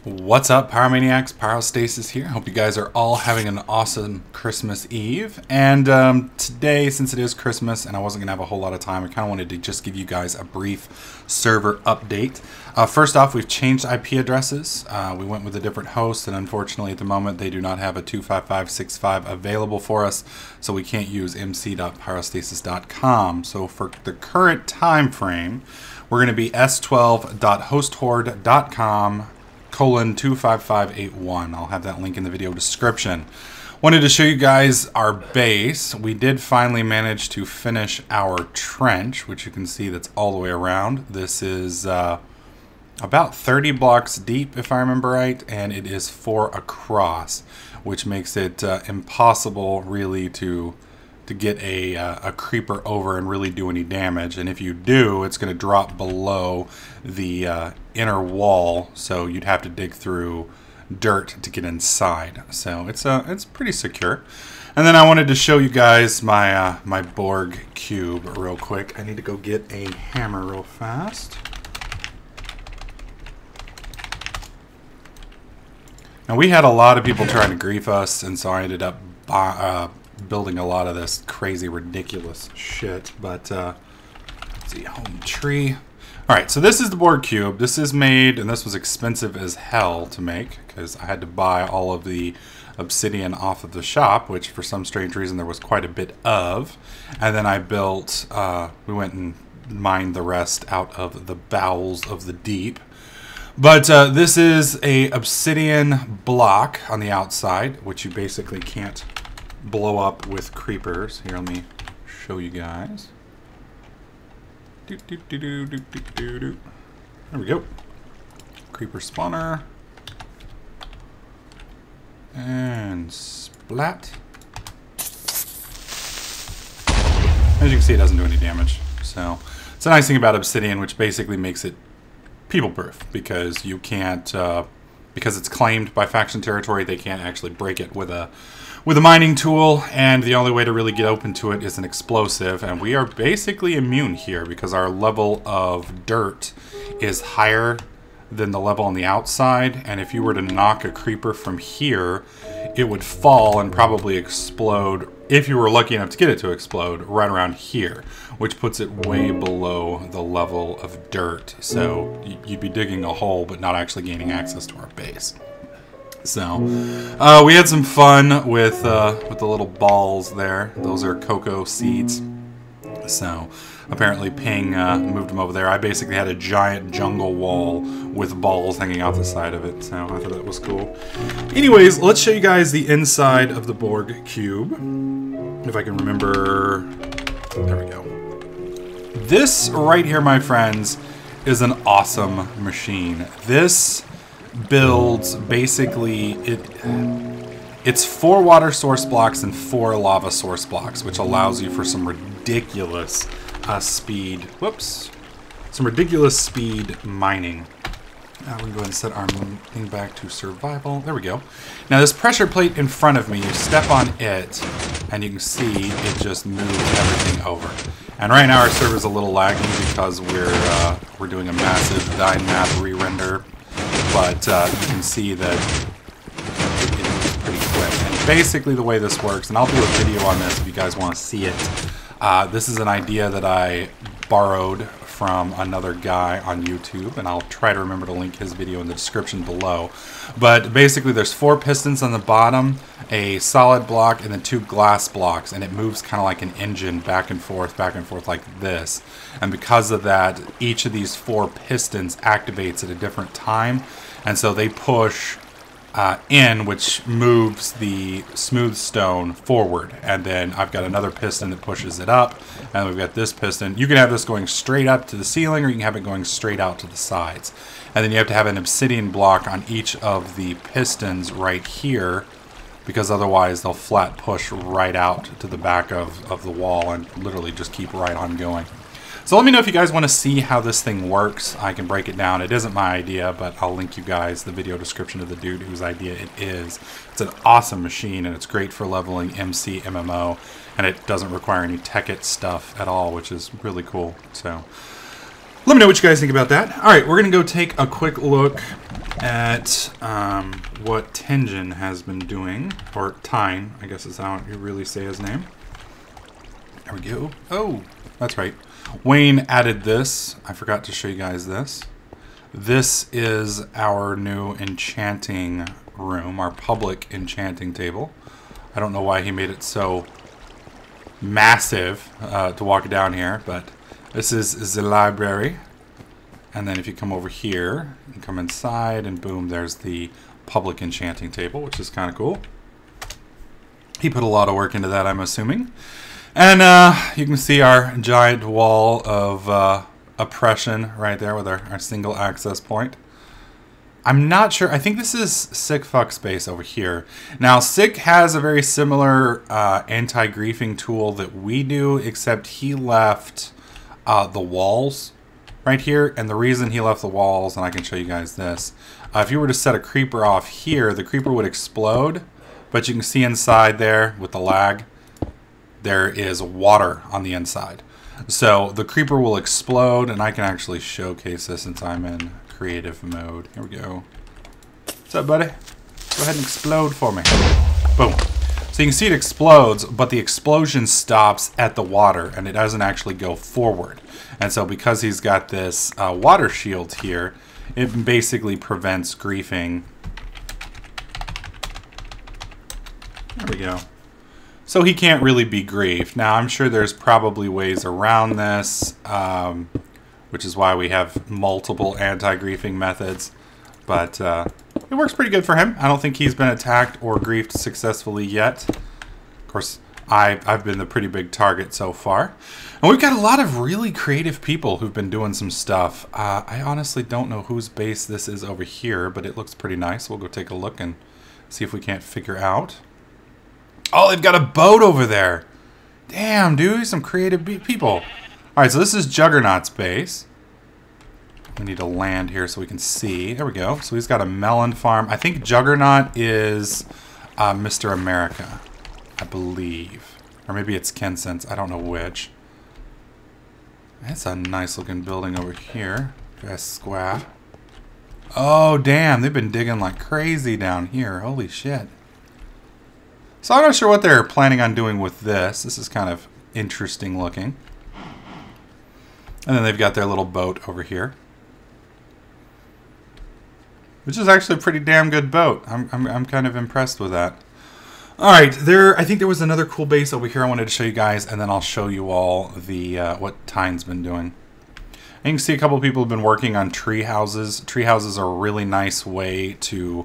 What's up, Pyromaniacs? Pyrostasis here. Hope you guys are all having an awesome Christmas Eve. And today, since it is Christmas and I wasn't going to have a whole lot of time, I kind of wanted to just give you guys a brief server update. First off, we've changed IP addresses. We went with a different host, and unfortunately at the moment they do not have a 255.65 available for us, so we can't use mc.pyrostasis.com. So for the current time frame, we're going to be s12.hosthorde.com :25581. I'll have that link in the video description. Wanted to show you guys our base. We did finally manage to finish our trench, which you can see that's all the way around. This is about 30 blocks deep, if I remember right, and it is 4 across, which makes it impossible really to get a creeper over and really do any damage. And if you do, it's going to drop below the inner wall, so you'd have to dig through dirt to get inside. So it's pretty secure. And then I wanted to show you guys my my Borg cube real quick. I need to go get a hammer real fast. Now, we had a lot of people trying to grief us, and so I ended up building a lot of this crazy, ridiculous shit. But let's see, home tree. All right, so this is the Borg cube. This is made, and this was expensive as hell to make because I had to buy all of the obsidian off of the shop, which for some strange reason there was quite a bit of. And then I built, we went and mined the rest out of the bowels of the deep. But this is a obsidian block on the outside, which you basically can't blow up with creepers. Here, let me show you guys. There we go. Creeper spawner. And splat. As you can see, it doesn't do any damage. So it's a nice thing about obsidian, which basically makes it people-proof, because you can't, because it's claimed by faction territory, they can't actually break it with a mining tool, and the only way to really get open to it is an explosive. And we are basically immune here because our level of dirt is higher than the level on the outside, and if you were to knock a creeper from here, it would fall and probably explode, if you were lucky enough to get it to explode, right around here, which puts it way below the level of dirt. So you'd be digging a hole but not actually gaining access to our base. So we had some fun with the little balls there. Those are cocoa seeds. So apparently Ping moved them over there. I basically had a giant jungle wall with balls hanging off the side of it, so I thought that was cool. Anyways, let's show you guys the inside of the Borg cube. If I can remember... There we go. This right here, my friends, is an awesome machine. This builds basically... It's 4 water source blocks and 4 lava source blocks, which allows you for some ridiculous speed. Whoops. Some ridiculous speed mining. We're going to go ahead and set our thing back to survival. There we go. Now this pressure plate in front of me, you step on it, and you can see it just moves everything over. And right now our server's a little laggy because we're doing a massive Dynmap re-render, but you can see that it moves pretty quick. And basically the way this works, and I'll do a video on this if you guys want to see it. This is an idea that I borrowed from another guy on YouTube, and I'll try to remember to link his video in the description below. But basically there's 4 pistons on the bottom, a solid block, and then 2 glass blocks, and it moves kind of like an engine back and forth like this. And because of that, each of these 4 pistons activates at a different time, and so they push in, which moves the smooth stone forward. And then I've got another piston that pushes it up, and we've got this piston. You can have this going straight up to the ceiling, or you can have it going straight out to the sides. And then you have to have an obsidian block on each of the pistons right here, because otherwise they'll flat push right out to the back of the wall and literally just keep right on going. So let me know if you guys want to see how this thing works. I can break it down. It isn't my idea, but I'll link you guys the video description of the dude whose idea it is. It's an awesome machine, and it's great for leveling MC MMO, and it doesn't require any Tekkit stuff at all, which is really cool. So Let me know what you guys think about that. All right, we're going to go take a quick look at what Tenjin has been doing, or Tyne, I guess is how you really say his name. There we go. Oh, that's right. Wayne added this. I forgot to show you guys this. This is our new enchanting room, our public enchanting table. I don't know why he made it so massive to walk down here, but this is the library. And then if you come over here and come inside, and boom, there's the public enchanting table, which is kind of cool. He put a lot of work into that, I'm assuming. And you can see our giant wall of oppression right there with our single access point. I'm not sure. I think this is Sick Fuck Space over here. Now, Sick has a very similar anti-griefing tool that we do, except he left the walls right here. And the reason he left the walls, and I can show you guys this, if you were to set a creeper off here, the creeper would explode. But you can see inside there with the lag, there is water on the inside. So the creeper will explode, and I can actually showcase this since I'm in creative mode. Here we go. What's up, buddy? Go ahead and explode for me. Boom. So you can see it explodes, but the explosion stops at the water, and it doesn't actually go forward. And so because he's got this water shield here, it basically prevents griefing. There we go. So he can't really be griefed. Now, I'm sure there's probably ways around this, which is why we have multiple anti-griefing methods. But it works pretty good for him. I don't think he's been attacked or griefed successfully yet. Of course, I've been the pretty big target so far. And we've got a lot of really creative people who've been doing some stuff. I honestly don't know whose base this is over here, but it looks pretty nice. We'll go take a look and see if we can't figure out. Oh, they've got a boat over there. Damn, dude, some creative people. All right, so this is Juggernaut's base. We need to land here so we can see. There we go. So he's got a melon farm. I think Juggernaut is Mr. America, I believe. Or maybe it's Kensense. I don't know which. That's a nice looking building over here. That's square. Oh, damn. They've been digging like crazy down here. Holy shit. So I'm not sure what they're planning on doing with this. This is kind of interesting looking. And then they've got their little boat over here, which is actually a pretty damn good boat. I'm kind of impressed with that. All right, I think there was another cool base over here I wanted to show you guys, and then I'll show you all the what Tyne's been doing. And you can see a couple of people have been working on tree houses. Tree houses are a really nice way to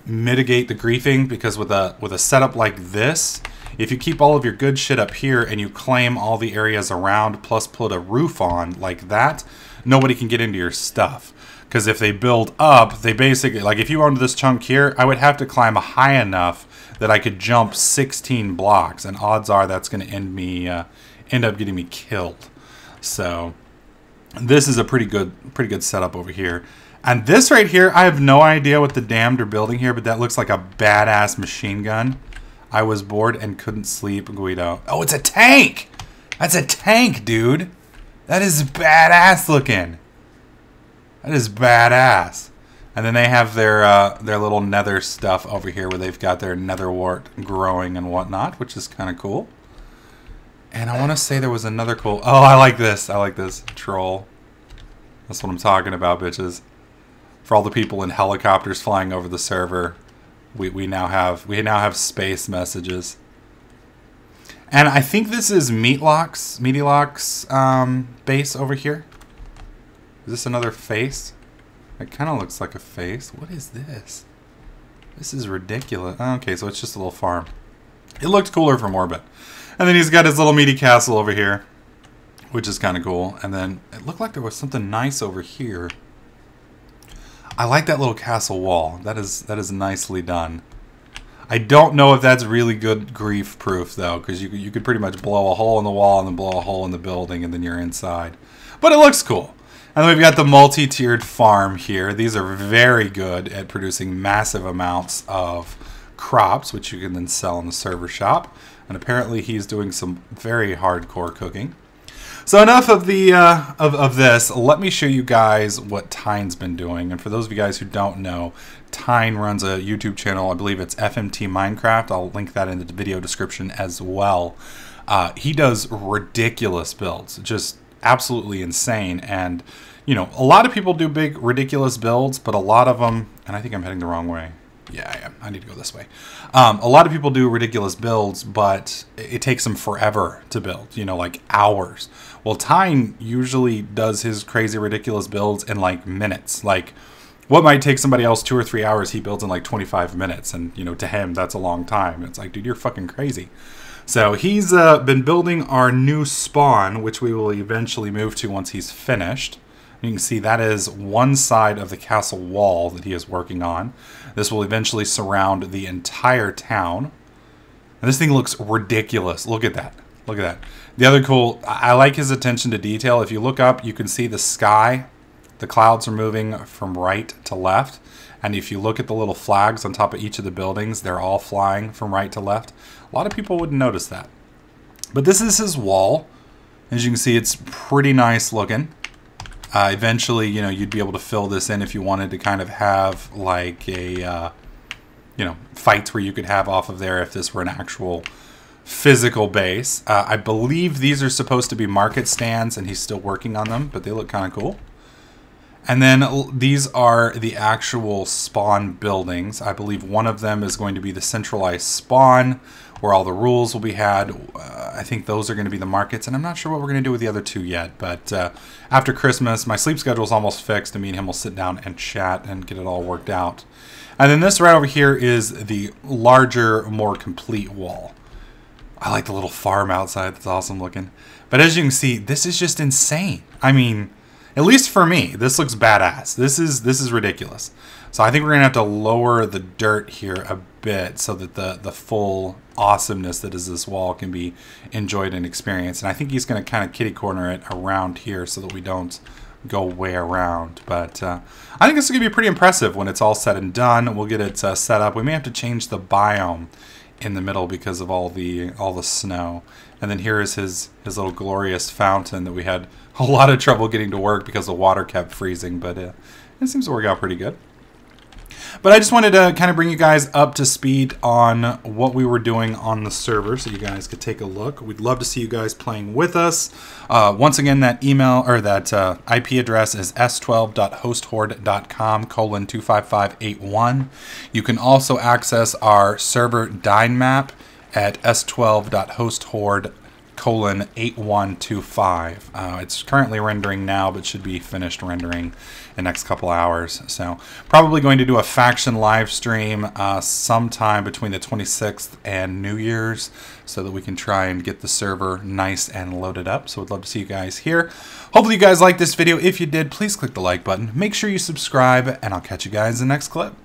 mitigate the griefing, because with a setup like this, if you keep all of your good shit up here and you claim all the areas around plus put a roof on like that, nobody can get into your stuff. Because if they build up, they basically, like if you owned this chunk here, I would have to climb high enough that I could jump 16 blocks, and odds are that's going to end up getting me killed. So this is a pretty good setup over here. And this right here, I have no idea what the damned are building here, but that looks like a badass machine gun. I was bored and couldn't sleep, Guido. Oh, it's a tank! That's a tank, dude! That is badass looking. That is badass. And then they have their little nether stuff over here where they've got their nether wart growing and whatnot, which is kind of cool. And I want to say there was another cool... Oh, I like this. I like this. Troll. That's what I'm talking about, bitches. For all the people in helicopters flying over the server, we now have space messages. And I think this is Meatlock's base over here. Is this another face? It kind of looks like a face. What is this? This is ridiculous. Okay, so it's just a little farm. It looked cooler from orbit. And then he's got his little meaty castle over here, which is kind of cool. And then it looked like there was something nice over here. I like that little castle wall. That is nicely done. I don't know if that's really good grief proof though, because you could pretty much blow a hole in the wall and then blow a hole in the building and then you're inside. But it looks cool. And then we've got the multi-tiered farm here. These are very good at producing massive amounts of crops, which you can then sell in the server shop. And apparently he's doing some very hardcore cooking. So enough of the of this. Let me show you guys what Tyne's been doing. And for those of you guys who don't know, Tyne runs a YouTube channel. I believe it's FMT Minecraft. I'll link that in the video description as well. He does ridiculous builds, just absolutely insane. And you know, a lot of people do big ridiculous builds, but a lot of them, and I think I'm heading the wrong way. Yeah, I am. I need to go this way. A lot of people do ridiculous builds, but it takes them forever to build, you know, like hours. Well, Tyne usually does his crazy ridiculous builds in like minutes. Like what might take somebody else 2 or 3 hours, he builds in like 25 minutes. And, you know, to him, that's a long time. It's like, dude, you're fucking crazy. So he's been building our new spawn, which we will eventually move to once he's finished. You can see that is one side of the castle wall that he is working on. This will eventually surround the entire town. And this thing looks ridiculous. Look at that. Look at that. The other cool, I like his attention to detail. If you look up, you can see the sky. The clouds are moving from right to left. And if you look at the little flags on top of each of the buildings, they're all flying from right to left. A lot of people wouldn't notice that. But this is his wall. As you can see, it's pretty nice looking. Eventually, you know, you'd be able to fill this in if you wanted to kind of have like a, you know, fights where you could have off of there if this were an actual physical base. I believe these are supposed to be market stands and he's still working on them, but they look kind of cool. And then these are the actual spawn buildings. I believe one of them is going to be the centralized spawn where all the rules will be had. I think those are going to be the markets, and I'm not sure what we're going to do with the other two yet. But after Christmas, my sleep schedule is almost fixed, and me and him will sit down and chat and get it all worked out. And then this right over here is the larger, more complete wall. I like the little farm outside. That's awesome looking. But as you can see, this is just insane. I mean, at least for me, this looks badass. This is ridiculous. So I think we're going to have to lower the dirt here a bit so that the full awesomeness that is this wall can be enjoyed and experienced. And I think he's going to kind of kitty corner it around here so that we don't go way around. But I think this is going to be pretty impressive when it's all said and done. We'll get it set up. We may have to change the biome in the middle because of all the snow. And then here is his little glorious fountain that we had a lot of trouble getting to work because the water kept freezing, but it seems to work out pretty good. But I just wanted to kind of bring you guys up to speed on what we were doing on the server so you guys could take a look. We'd love to see you guys playing with us. Once again, that email or that IP address is s12.hosthorde.com:25581. You can also access our server Dynmap at s12.hosthorde:8125. It's currently rendering now, but should be finished rendering in the next couple hours. So probably going to do a faction live stream sometime between the 26th and New Year's so that we can try and get the server nice and loaded up. So we'd love to see you guys here. Hopefully you guys liked this video. If you did, please click the like button. Make sure you subscribe, and I'll catch you guys in the next clip.